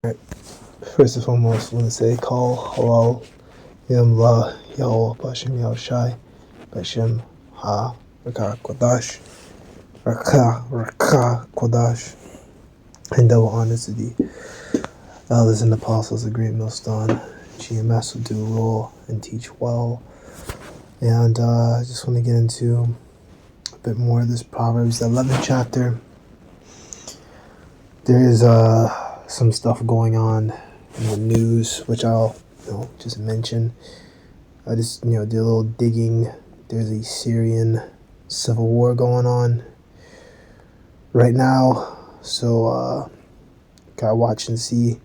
First and foremost, I want to say call halal yam la yahweh bashem yahushai bashem ha raka kodash, and double honors to the elders and apostles of Great Millstone. GMS will do roll and teach well, and I just want to get into a bit more of this Proverbs, the 11th chapter. There is some stuff going on in the news, which I'll just mention. I just did a little digging. There's a Syrian civil war going on right now, so gotta watch and see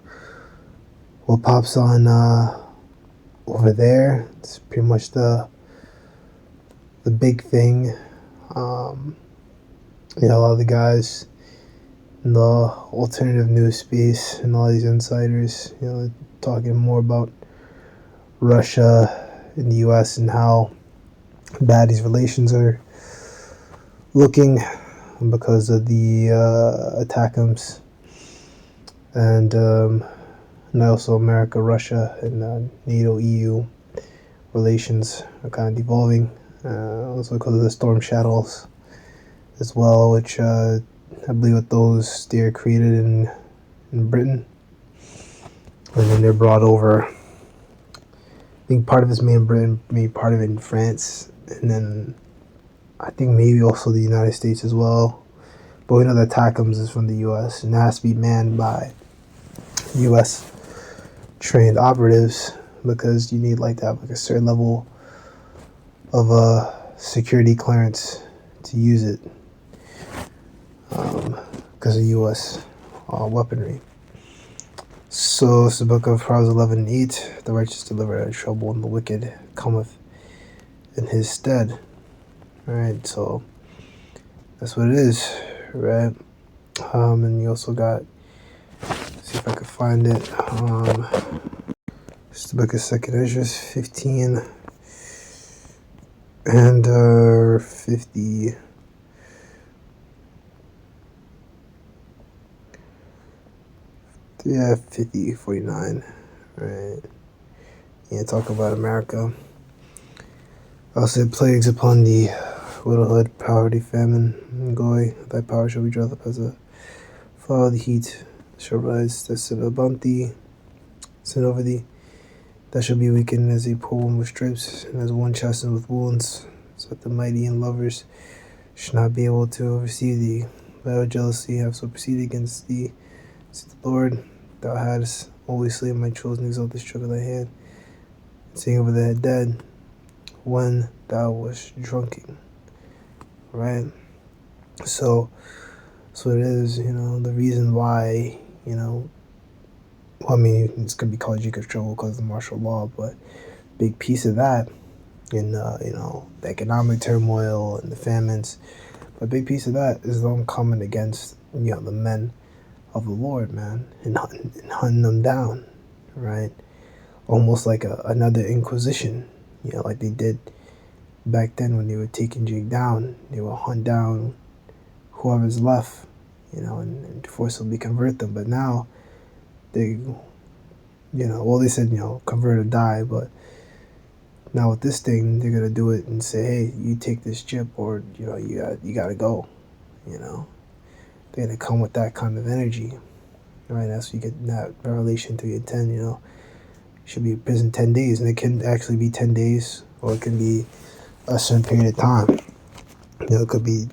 what pops on over there. It's pretty much the big thing. A lot of the guys in the alternative news space and all these insiders, talking more about Russia and the U.S. and how bad these relations are looking because of the attackums, and also America, Russia, and NATO, EU relations are kind of devolving. Also because of the storm shadows as well, which I believe with those, they're created in Britain, and then they're brought over. I think part of it's made in Britain, maybe part of it in France, and then I think maybe also the United States as well. But we know that TACMS is from the U.S. and it has to be manned by U.S. trained operatives, because you need to have a certain level of security clearance to use it, because of U.S. weaponry. So it's the book of Proverbs 11:8. The righteous deliver out of trouble, and the wicked cometh in his stead. Alright, so that's what it is, right? And you also got, see if I can find it. It's the book of 2nd Ezra 15 and 50. Yeah, 49, right? Yeah, talk about America. Also, it plagues upon the widowhood, poverty, famine, and goy. Thy power shall be dried up as a flower. The heat shall rise, that sit about thee, sit over thee. Thou shalt be weakened as a poor woman with stripes, and as one chastened with wounds, so that the mighty and lovers should not be able to receive thee. But jealousy have so proceeded against thee, said the Lord. Thou hadst always slain my chosen, exalt the stroke of thy hand, and sing over the dead when thou wast drunken. Right? So it is, the reason why, I mean, it's going to be called Jacob trouble because of the martial law, but big piece of that in, the economic turmoil and the famines, but a big piece of that is them coming against, the men of the Lord, man, and hunting them down, right? Almost like another Inquisition, like they did back then when they were taking Jake down. They will hunt down whoever's left, and forcibly convert them. But now they, they said, convert or die, but now with this thing, they're gonna do it and say, hey, you take this chip, or you gotta go, They're gonna come with that kind of energy, right? That's you get that Revelation 3 and 10. Should be in prison 10 days, and it can actually be 10 days, or it can be a certain period of time. It could be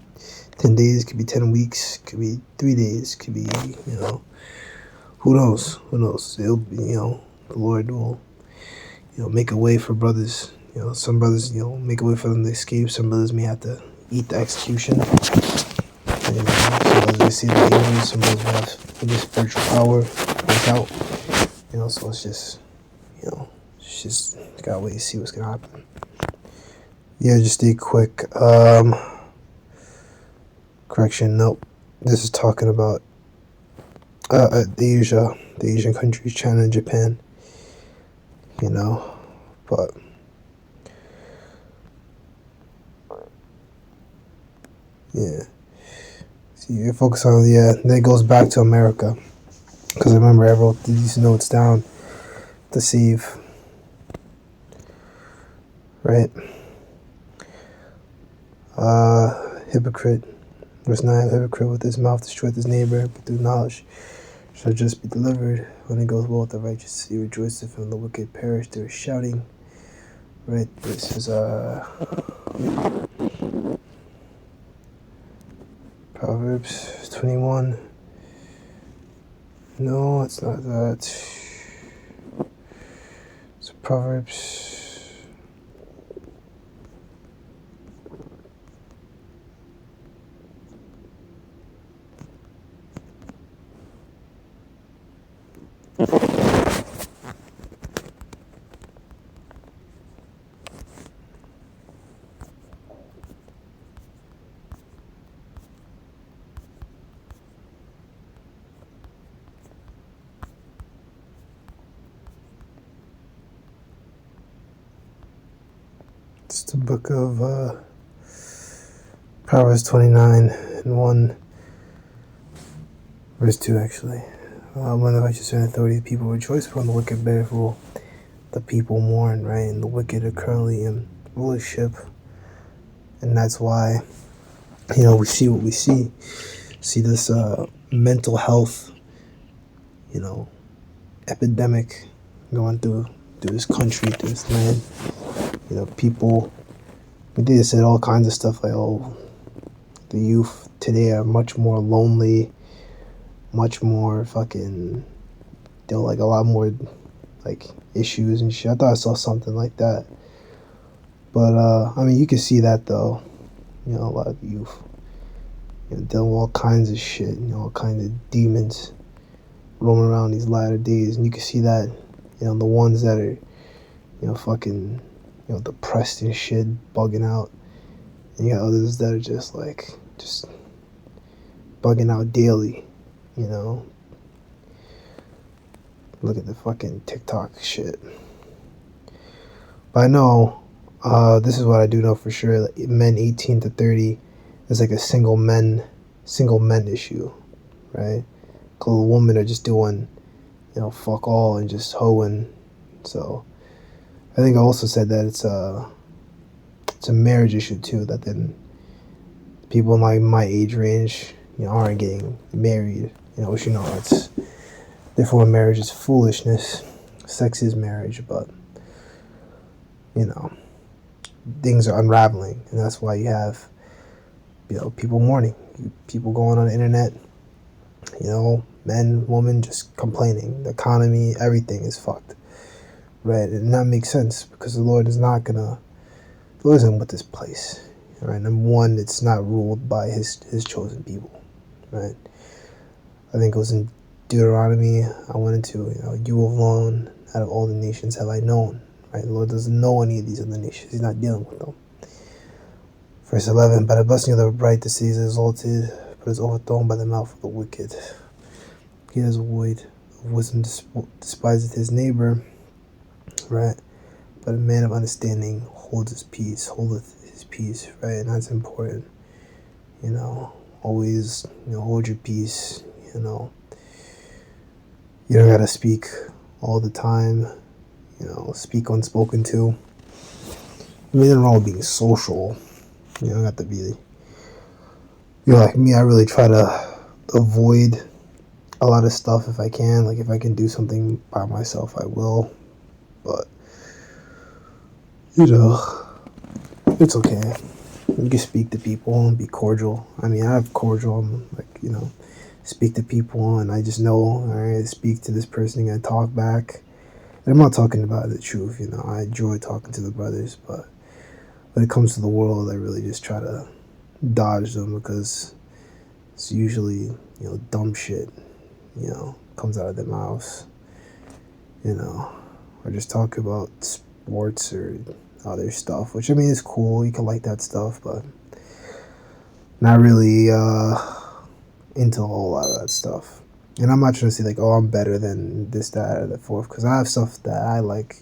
10 days, could be 10 weeks, could be 3 days, could be, who knows? It'll be, the Lord will, make a way for brothers. Some brothers, make a way for them to escape. Some brothers may have to eat the execution. Some brothers may see the angels. Some brothers may have the spiritual power work out. So it's just, gotta wait and see what's gonna happen. Yeah, just a quick correction. Nope, this is talking about the Asian countries, China and Japan. But yeah. See, you focus on then it goes back to America. because I remember I wrote these notes down to save, right? Hypocrite. Verse 9, hypocrite with his mouth destroyeth his neighbor, but through knowledge shall just be delivered. When it goes well with the righteous, he rejoiceth, and the wicked perish. There is shouting. Right, this is Proverbs 21. No, it's not that. It's Proverbs. It's the book of Proverbs 29 and 1, verse 2 actually. When the righteous are in authority, the people rejoice, but when the wicked bear rule, the people mourn, right? And the wicked are currently in rulership, and that's why, we see what we see. See this mental health, epidemic going through this country, through this land. People, they said all kinds of stuff like, oh, the youth today are much more lonely, much more fucking, they're like a lot more like issues and shit. I thought I saw something like that. But you can see that though. A lot of youth, dealing with all kinds of shit, all kinds of demons roaming around these latter days, and you can see that, the ones that are, fucking, depressed and shit, bugging out, and you got others that are just bugging out daily, Look at the fucking TikTok shit. But I know, this is what I do know for sure, like men 18 to 30 is like a single men issue, right? Because women are just doing, fuck all and just hoeing. So I think I also said that it's a marriage issue too, that then people in like my age range, aren't getting married, which it's, therefore marriage is foolishness. Sex is marriage, but things are unraveling, and that's why you have, people mourning, people going on the internet, men, women just complaining. The economy, everything is fucked, right? And that makes sense because the Lord isn't with this place, right? Number one, it's not ruled by his chosen people, right? I think it was in Deuteronomy, I went into, you alone out of all the nations have I known, right? The Lord doesn't know any of these other nations. He's not dealing with them. Verse 11, by the blessing of the upright the city is exalted, but is overthrown by the mouth of the wicked. He has a void of wisdom despiseth his neighbor, right? But a man of understanding holdeth his peace, right? And that's important. Always, hold your peace. You don't gotta speak all the time. Speak unspoken to. Nothing wrong with being social. You don't have to be. Like me, I really try to avoid a lot of stuff if I can. Like if I can do something by myself, I will. But it's okay. You can speak to people and be cordial. I have cordial. I'm speak to people, and I just know, all right, speak to this person and talk back. And I'm not talking about the truth. I enjoy talking to the brothers, but when it comes to the world, I really just try to dodge them because it's usually, dumb shit, comes out of their mouths, or just talk about sports or other stuff, which is cool. You can like that stuff, but not really into a whole lot of that stuff. And I'm not trying to say like, oh, I'm better than this, that, or the fourth, because I have stuff that I like,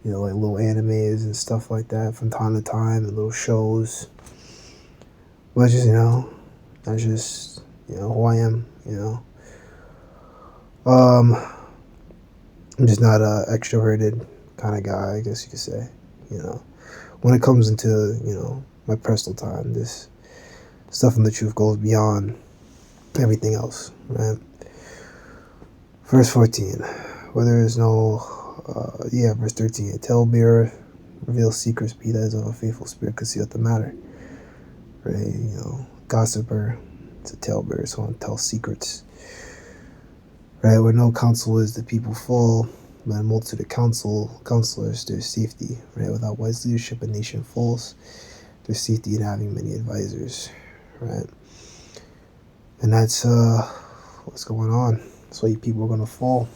like little animes and stuff like that from time to time, and little shows. But just, that's just, who I am, Um, I'm just not a extroverted kind of guy, I guess you could say. You know, when it comes into my personal time, this stuff from the truth goes beyond everything else, right? Verse 14, where there is no, verse 13, a talebearer reveals secrets, but he that is of a faithful spirit concealeth the matter, right? Gossiper, it's a talebearer, someone tells secrets, right? Where no counsel is, the people fall, but a multitude of counselors, there's safety, right? Without wise leadership, a nation falls. There's safety in having many advisors, right? And that's what's going on. That's why people are going to fall,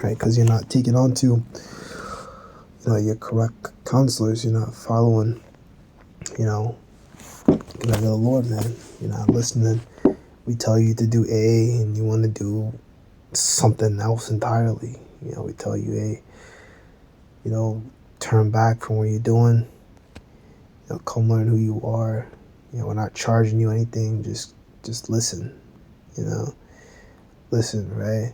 right? Because you're not taking on to your correct counselors. You're not following the Lord, man. You're not listening. We tell you to do A and you want to do something else entirely. We tell you, hey, turn back from what you're doing. Come learn who you are. We're not charging you anything. Just listen. Listen, right?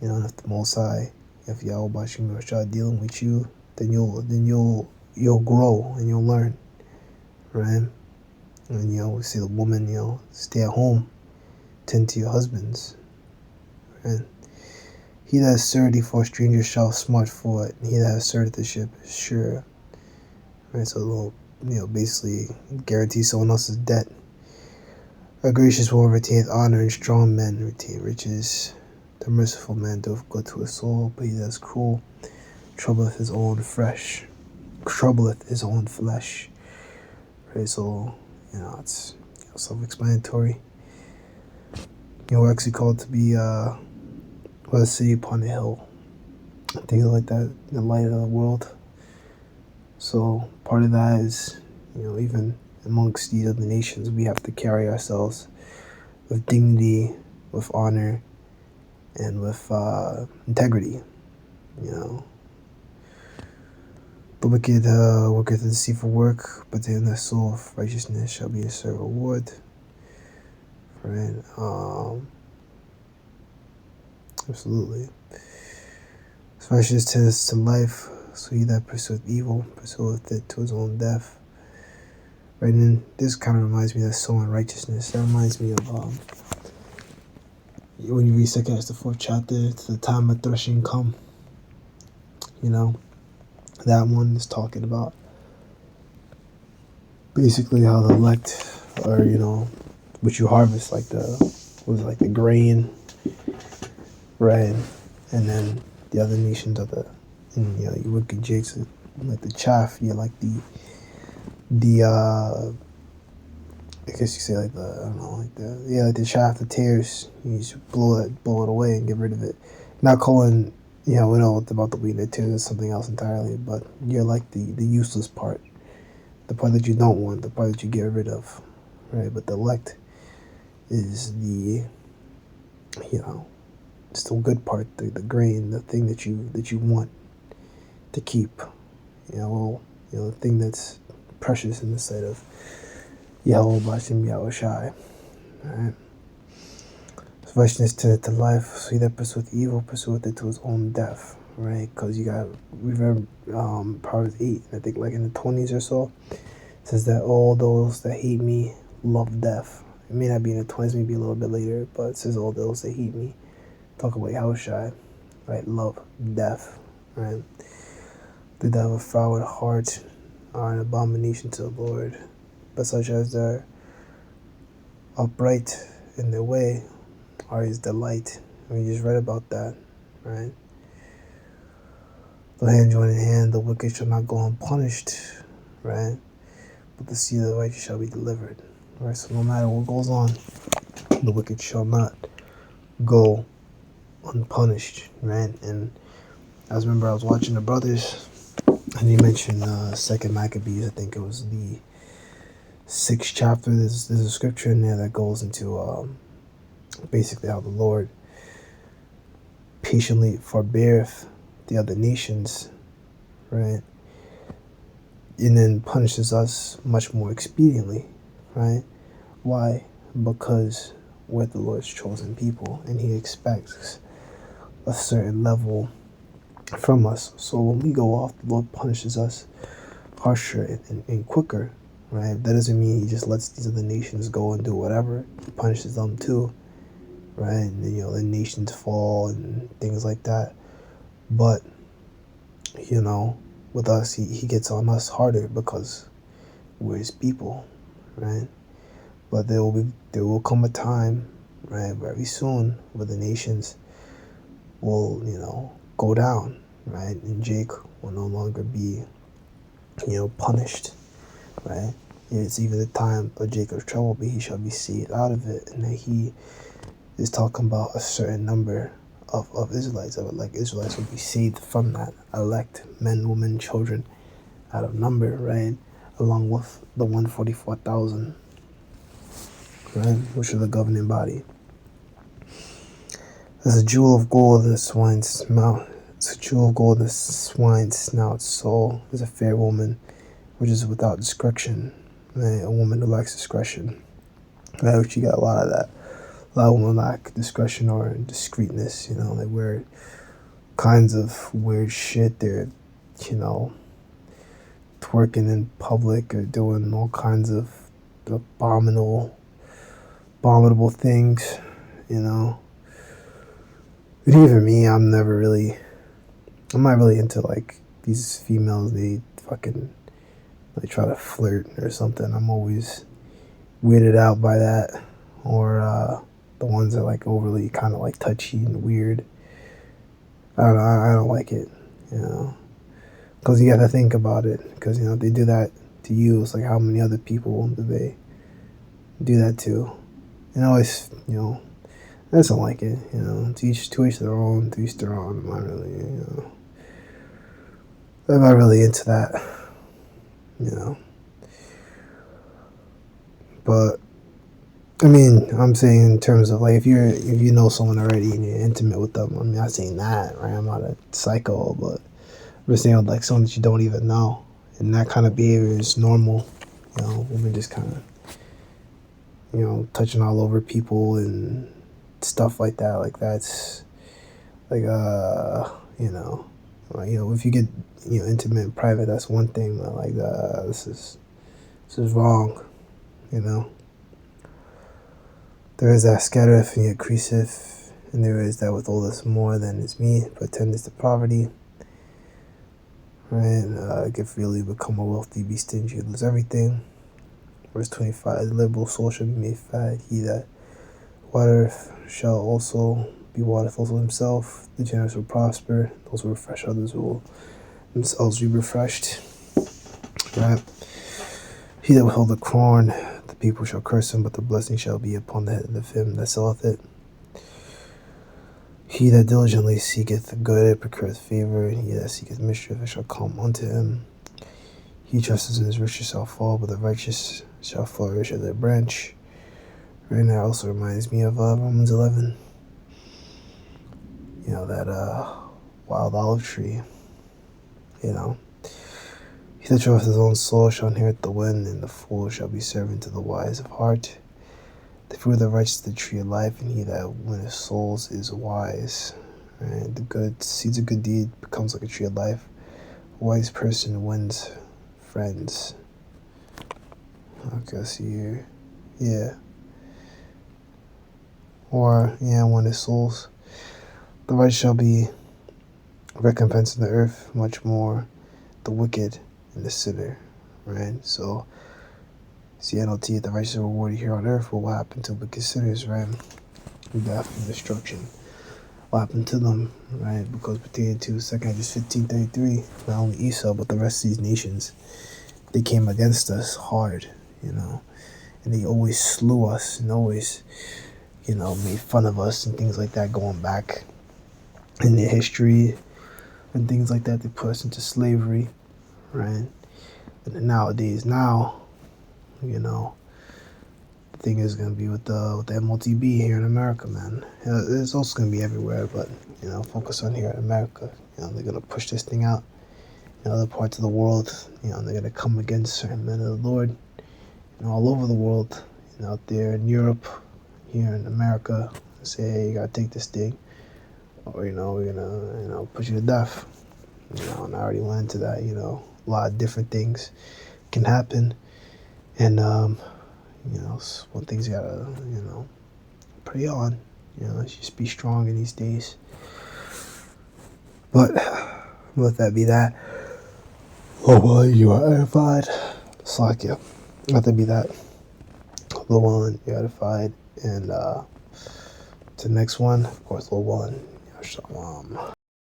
And if the Most High, if Yahweh Shah dealing with you, then you'll grow and you'll learn, right? And we see the woman, stay at home, tend to your husbands, right? He that is surety for a stranger shall smart for it, and he that has certityship is sure, right? So they'll basically guarantee someone else's debt. A gracious woman retaineth honor, and strong men retain riches. The merciful man doeth good to his soul, but he that is cruel troubleth his own flesh. Right? So, it's self-explanatory. We're actually called to be a city upon a hill. Things like that, the light of the world. So part of that is, even amongst these other nations, we have to carry ourselves with dignity, with honor, and with integrity. The wicked worketh a deceitful work, but in the soul of righteousness shall be a certain reward. Right? Absolutely. Righteousness tends to life, so he that pursueth evil pursueth it to his own death. Right, and this kind of reminds me of sowing righteousness. That reminds me of when you read 2 Kings, the 4th chapter, it's the time of threshing come. That one is talking about basically how the elect are, what you harvest, like the grain, right? And then the other nations are you wicked jakes, like the chaff. You like the I guess you say like the chaff, the tares. You just blow it away and get rid of it. Not calling, we know about the wheat and the tares is something else entirely, but you're like the useless part, the part that you don't want, the part that you get rid of, right? But the elect is it's the good part, the grain, the thing that you want to keep, the thing that's precious in the sight of Yahweh Bashim Yahweh Shai. Right? Righteousness tendeth to life, so he that pursueth evil pursueth it to his own death. Right? Because we read Proverbs 8, I think like in the 20s or so, it says that all those that hate me love death. It may not be in the 20s, maybe a little bit later, but it says all those that hate me, talk about Yahweh Shai, right? Love death, right? They that have a froward heart are an abomination to the Lord, but such as are upright in their way are his delight. We just read about that, right? The hand joined in hand, the wicked shall not go unpunished, right? But the seed of the righteous shall be delivered, right? So no matter what goes on, the wicked shall not go unpunished, right? And I was watching the brothers, and he mentioned 2nd Maccabees. I think it was the 6th chapter. There's a scripture in there that goes into basically how the Lord patiently forbeareth the other nations, right? And then punishes us much more expediently, right? Why? Because we're the Lord's chosen people, and he expects a certain level from us. So when we go off, the Lord punishes us harsher and quicker, right? That doesn't mean he just lets these other nations go and do whatever. He punishes them too, right? And then, the nations fall and things like that. But, with us, he gets on us harder because we're his people, right? But there will come a time, right, very soon, where the nations will, go down, right? And Jake will no longer be, punished, right? It's even the time of Jacob's trouble, but he shall be saved out of it. And then he is talking about a certain number of Israelites, Israelites will be saved from that, elect men, women, children, out of number, right? Along with the 144,000, right? Which are the governing body. There's a jewel of gold in the swine's mouth. It's a jewel of gold in the swine's snout. So is a fair woman, which is without discretion, right? A woman who lacks discretion, right? Which you got a lot of that. A lot of women lack discretion or discreetness. They wear kinds of weird shit. They're, twerking in public or doing all kinds of abominable things. But even me, I'm not really into like these females. They try to flirt or something. I'm always weirded out by that, or the ones that like overly kind of like touchy and weird. I don't know. I don't like it, because you got to think about it. Because they do that to you. It's like how many other people do they do that to? And always, I just don't like it. To each their own. To each their own. I'm not really into that. But I mean, I'm saying in terms of like if you know someone already and you're intimate with them. I'm not saying that, right? I'm not a psycho, but I'm just saying like someone that you don't even know, and that kind of behavior is normal. Women just kind of touching all over people and stuff like that. Like that's like if you get intimate and private, that's one thing. But like this is wrong. There is that scattereth and increaseth, and there is that withholdeth more than is meet, but tendeth to poverty. Right? Give freely, become a wealthy, be stingy, lose everything. Verse 25, the liberal soul shall be made fat. He that watereth shall also be watered also himself. The generous will prosper. Those who refresh others will themselves be refreshed. Right? He that withhold the corn, the people shall curse him, but the blessing shall be upon the head of him that selleth it. He that diligently seeketh good procureth favor, and he that seeketh mischief, it shall come unto him. He trusteth in his riches shall fall, but the righteous shall flourish as a branch. Right now also reminds me of Romans 11. That wild olive tree. He that trusteth his own soul shall inherit the wind, and the fool shall be servant to the wise of heart. The fruit of the righteous is the tree of life, and he that winneth souls is wise. Right? The good seeds of good deed becomes like a tree of life. A wise person wins friends. Okay, let's see here. Yeah. Or, winneth souls. The righteous shall be recompensed in the earth, much more the wicked and the sinner. Right? So, NLT, the righteous are rewarded here on earth. What will happen to wicked sinners, right? Death and destruction. What happened to them, right? Because pertaining to 2 Kings 15:33, not only Esau, but the rest of these nations, they came against us hard, and they always slew us and always, made fun of us and things like that going back in their history and things like that. They put us into slavery, right? And then nowadays, the thing is going to be with the MLTB here in America, man. It's also going to be everywhere, but, focus on here in America. They're going to push this thing out in other parts of the world. They're going to come against certain men of the Lord, all over the world, out there in Europe, here in America, and say, hey, you got to take this thing. or we're gonna put you to death. And I already went into that. A lot of different things can happen, and one thing's gotta pray on. Just be strong in these days. But let that be that. Oh well, you are edified. Slack you. Let that be that. Lil Wallin, you edified, and to the next one, of course, Lil Wallin. Shalom.